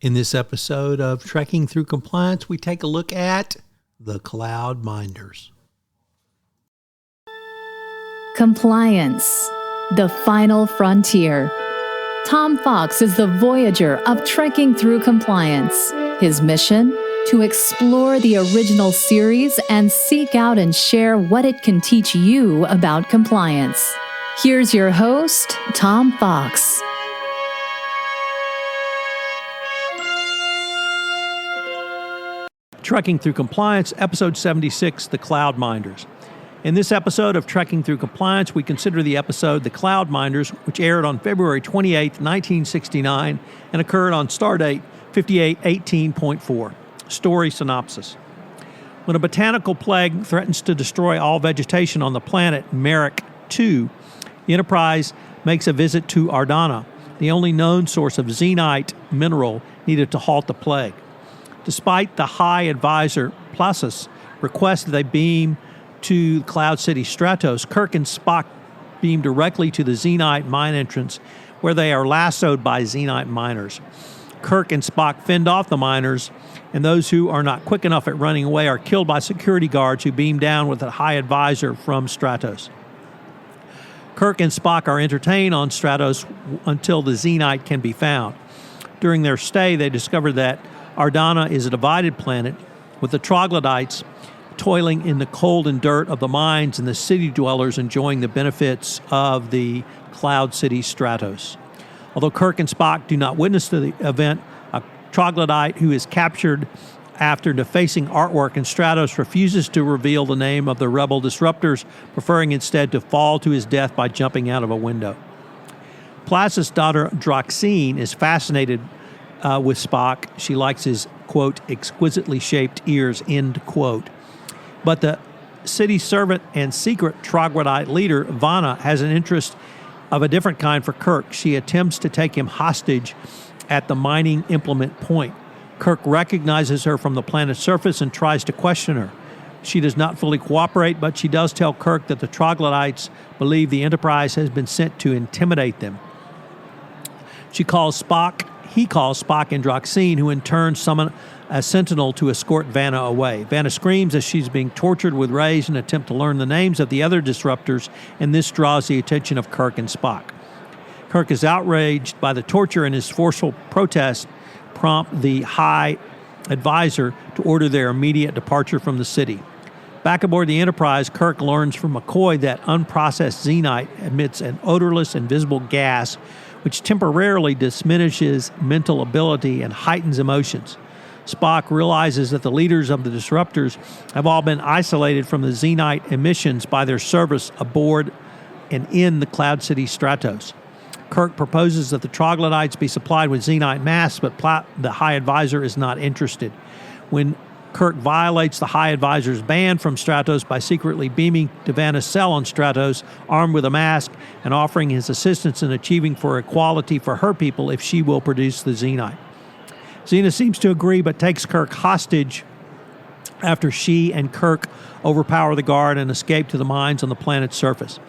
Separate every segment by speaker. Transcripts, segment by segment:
Speaker 1: In this episode of Trekking Through Compliance, we take a look at the cloud minders.
Speaker 2: Compliance, the final frontier. Tom Fox is the voyager of Trekking Through Compliance. His mission? To explore the original series and seek out and share what it can teach you about compliance. Here's your host, Tom Fox.
Speaker 1: Trekking Through Compliance, Episode 76, The Cloud Minders. In this episode of Trekking Through Compliance, we consider the episode The Cloud Minders, which aired on February 28, 1969, and occurred on Stardate 5818.4. Story synopsis. When a botanical plague threatens to destroy all vegetation on the planet Merrick 2, the Enterprise makes a visit to Ardana, the only known source of xenite mineral needed to halt the plague. Despite the High Advisor, Plasus, requests that they beam to Cloud City Stratos, Kirk and Spock beam directly to the xenite mine entrance, where they are lassoed by xenite miners. Kirk and Spock fend off the miners, and those who are not quick enough at running away are killed by security guards who beam down with the High Advisor from Stratos. Kirk and Spock are entertained on Stratos until the xenite can be found. During their stay, they discover that Ardana is a divided planet, with the Trogglytes toiling in the cold and dirt of the mines and the city dwellers enjoying the benefits of the Cloud City Stratos. Although Kirk and Spock do not witness the event, a Trogglyte who is captured after defacing artwork in Stratos refuses to reveal the name of the rebel disruptors, preferring instead to fall to his death by jumping out of a window. Plasus' daughter Droxine is fascinated with Spock. She likes his, quote, exquisitely shaped ears, end quote. But the city servant and secret Trogglyte leader, Vanna, has an interest of a different kind for Kirk. She attempts to take him hostage at the mining implement point. Kirk recognizes her from the planet's surface and tries to question her. She does not fully cooperate, but she does tell Kirk that the Trogglytes believe the Enterprise has been sent to intimidate them. He calls Spock and Droxine, who in turn summon a sentinel to escort Vanna away. Vanna screams as she's being tortured with rays in an attempt to learn the names of the other disruptors, and this draws the attention of Kirk and Spock. Kirk is outraged by the torture, and his forceful protest prompt the High Advisor to order their immediate departure from the city. Back aboard the Enterprise, Kirk learns from McCoy that unprocessed xenite emits an odorless, invisible gas which temporarily diminishes mental ability and heightens emotions. Spock realizes that the leaders of the disruptors have all been isolated from the xenite emissions by their service aboard and in the Cloud City Stratos. Kirk proposes that the Trogglytes be supplied with xenite masks, but the High Advisor is not interested. When Kirk violates the High Advisor's ban from Stratos by secretly beaming to Vanna's cell on Stratos, armed with a mask, and offering his assistance in achieving for equality for her people if she will produce the xenite. Xena seems to agree, but takes Kirk hostage after she and Kirk overpower the guard and escape to the mines on the planet's surface.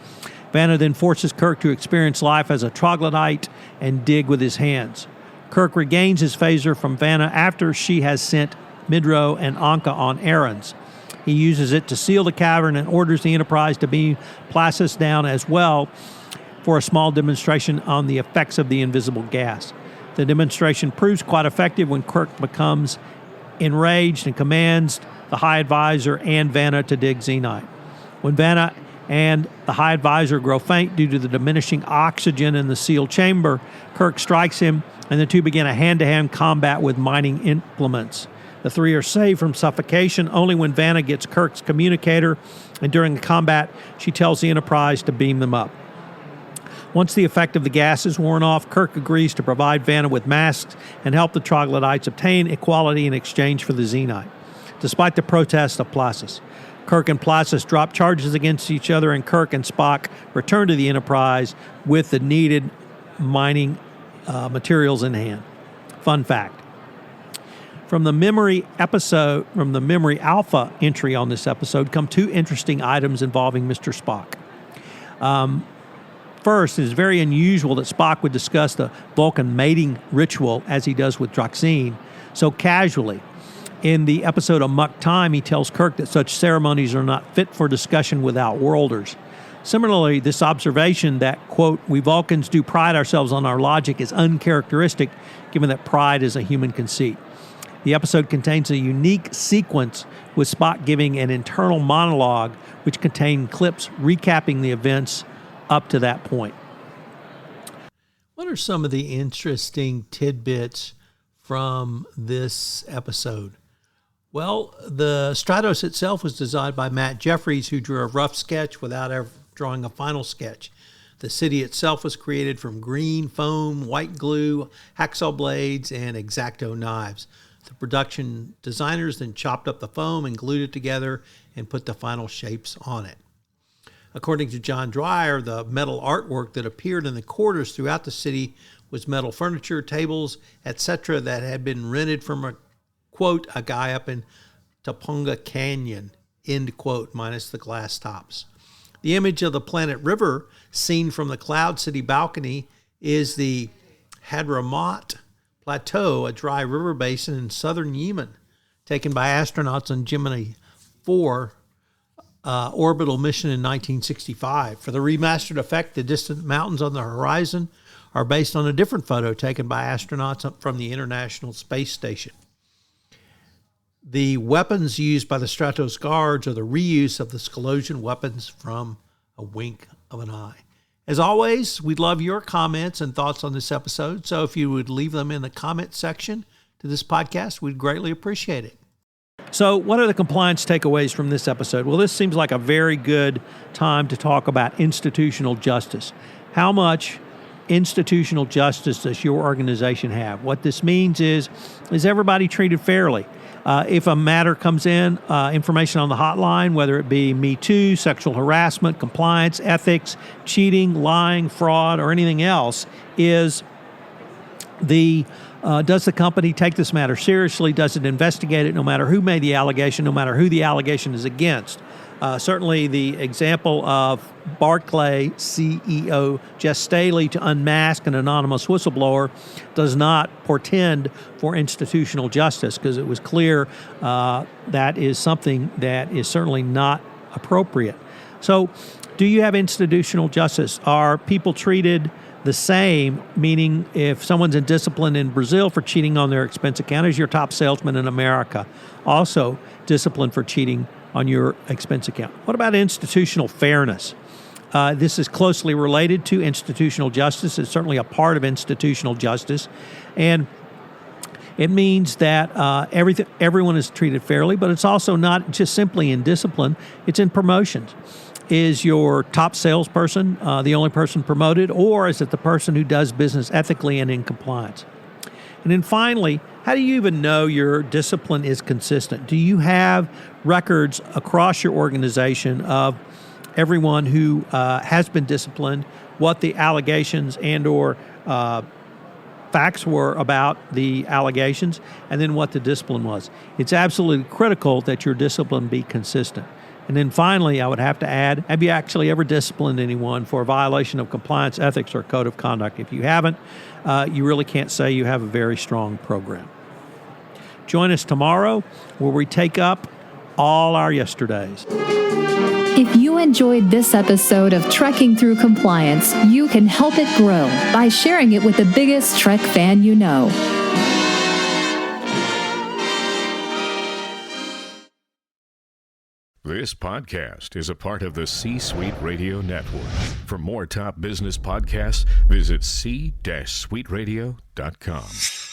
Speaker 1: Vanna then forces Kirk to experience life as a Trogglyte and dig with his hands. Kirk regains his phaser from Vanna after she has sent Midro and Anka on errands. He uses it to seal the cavern and orders the Enterprise to beam Plasus down as well for a small demonstration on the effects of the invisible gas. The demonstration proves quite effective when Kirk becomes enraged and commands the High Advisor and Vanna to dig xenite. When Vanna and the High Advisor grow faint due to the diminishing oxygen in the sealed chamber, Kirk strikes him, and the two begin a hand-to-hand combat with mining implements. The three are saved from suffocation only when Vanna gets Kirk's communicator, and during the combat, she tells the Enterprise to beam them up. Once the effect of the gas is worn off, Kirk agrees to provide Vanna with masks and help the Trogglytes obtain equality in exchange for the xenite, despite the protests of Plasus. Kirk and Plasus drop charges against each other, and Kirk and Spock return to the Enterprise with the needed mining materials in hand. Fun fact. From the memory alpha entry on this episode come two interesting items involving Mr. Spock. First, it is very unusual that Spock would discuss the Vulcan mating ritual, as he does with Droxine, so casually. In the episode Amok Time, he tells Kirk that such ceremonies are not fit for discussion with outworlders. Similarly, this observation that, quote, we Vulcans do pride ourselves on our logic is uncharacteristic, given that pride is a human conceit. The episode contains a unique sequence with Spock giving an internal monologue, which contained clips recapping the events up to that point. What are some of the interesting tidbits from this episode? Well, the Stratos itself was designed by Matt Jeffries, who drew a rough sketch without ever drawing a final sketch. The city itself was created from green foam, white glue, hacksaw blades, and X-Acto knives. The production designers then chopped up the foam and glued it together and put the final shapes on it. According to John Dwyer, the metal artwork that appeared in the quarters throughout the city was metal furniture, tables, etc. that had been rented from a, quote, a guy up in Topanga Canyon, end quote, minus the glass tops. The image of the planet River seen from the Cloud City balcony is the Hadramaut Plateau, a dry river basin in southern Yemen, taken by astronauts on Gemini 4 orbital mission in 1965. For the remastered effect, the distant mountains on the horizon are based on a different photo taken by astronauts from the International Space Station. The weapons used by the Stratos guards are the reuse of the Scalosian weapons from A Wink of an Eye. As always, we'd love your comments and thoughts on this episode, so if you would leave them in the comment section to this podcast, we'd greatly appreciate it. So what are the compliance takeaways from this episode? Well, this seems like a very good time to talk about institutional justice. How much institutional justice does your organization have? What this means is everybody treated fairly? If a matter comes in, information on the hotline, whether it be Me Too, sexual harassment, compliance, ethics, cheating, lying, fraud, or anything else, is does the company take this matter seriously? Does it investigate it no matter who made the allegation, no matter who the allegation is against? Certainly the example of Barclay CEO Jess Staley to unmask an anonymous whistleblower does not portend for institutional justice, because it was clear that is something that is certainly not appropriate. So do you have institutional justice? Are people treated the same, meaning if someone's in discipline in Brazil for cheating on their expense account, is your top salesman in America also disciplined for cheating on your expense account? What about institutional fairness? This is closely related to institutional justice. It's certainly a part of institutional justice. And it means that everyone is treated fairly, but it's also not just simply in discipline, it's in promotions. Is your top salesperson the only person promoted, or is it the person who does business ethically and in compliance? And then finally, how do you even know your discipline is consistent? Do you have records across your organization of everyone who has been disciplined, what the allegations and or facts were about the allegations, and then what the discipline was? It's absolutely critical that your discipline be consistent. And then finally, I would have to add, have you actually ever disciplined anyone for a violation of compliance, ethics, or code of conduct? If you haven't, you really can't say you have a very strong program. Join us tomorrow where we take up all our yesterdays.
Speaker 2: If you enjoyed this episode of Trekking Through Compliance, you can help it grow by sharing it with the biggest Trek fan you know.
Speaker 3: This podcast is a part of the C-Suite Radio Network. For more top business podcasts, visit c-suiteradio.com.